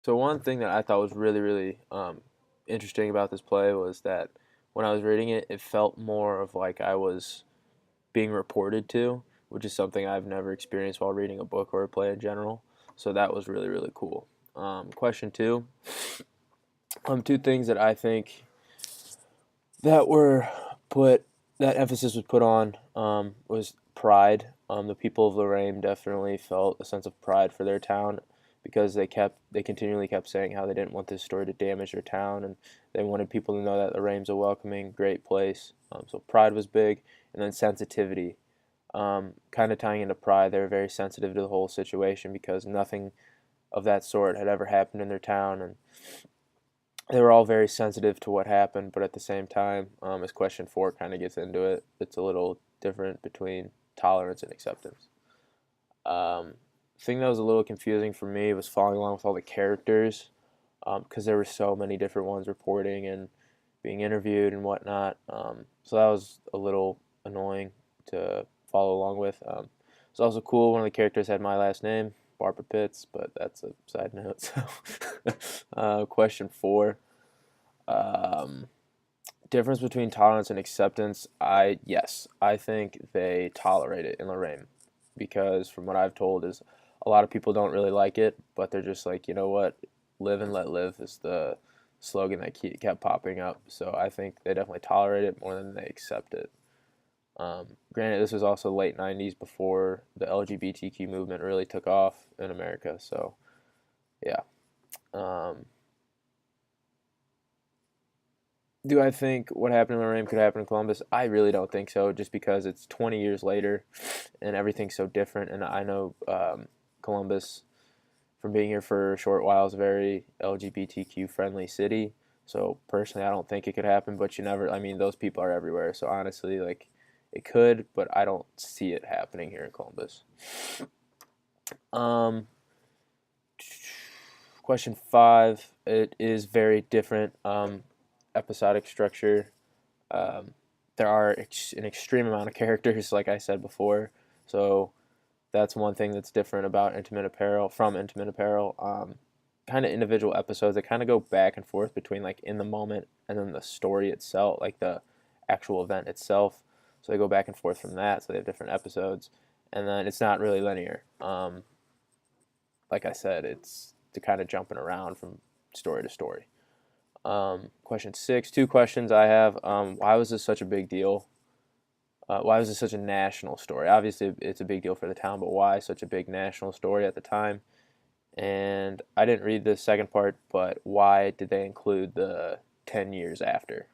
So one thing that I thought was really, really interesting about this play was that when I was reading it, it felt more of like I was being reported to, which is something I've never experienced while reading a book or a play in general. So that was really, really cool. Question two. Two things that I think that were put that emphasis was put on was pride. The people of Laraime definitely felt a sense of pride for their town because they continually kept saying how they didn't want this story to damage their town, and they wanted people to know that Laraime's a welcoming, great place. So pride was big, and then sensitivity. Kind of tying into pride, they were very sensitive to the whole situation because nothing of that sort had ever happened in their town, and they were all very sensitive to what happened, but at the same time, as question four kind of gets into it, it's a little different between tolerance and acceptance. Thing that was a little confusing for me was following along with all the characters, because there were so many different ones reporting and being interviewed and whatnot. So that was a little annoying to follow along with. It's also cool. One of the characters had my last name, Barbara Pitts, but that's a side note. So, question four. Um, Difference between tolerance and acceptance. I think they tolerate it in Lorraine because from what I've told is a lot of people don't really like it, but they're just like, you know what, live and let live is the slogan that kept popping up. So I think they definitely tolerate it more than they accept it. Granted, this was also late '90s before the LGBTQ movement really took off in America. So yeah. Um, Do I think what happened in Lorraine could happen in Columbus? I really don't think so, just because it's 20 years later and everything's so different. And I know Columbus, from being here for a short while, is a very LGBTQ friendly city. So personally, I don't think it could happen, but you never, I mean, those people are everywhere. So honestly, like, it could, but I don't see it happening here in Columbus. Um, Question five, it is very different episodic structure. Um, there are an extreme amount of characters, like I said before. So that's one thing that's different about Intimate Apparel from Intimate Apparel. Kind of individual episodes that kind of go back and forth between like in the moment and then the story itself, like the actual event itself. So they go back and forth from that. So they have different episodes, and then it's not really linear. Like I said, it's to kind of jumping around from story to story. Question six, two questions I have. Why was this such a big deal? Why was this such a national story? Obviously, it's a big deal for the town, but why such a big national story at the time? And I didn't read the second part, but why did they include the 10 years after?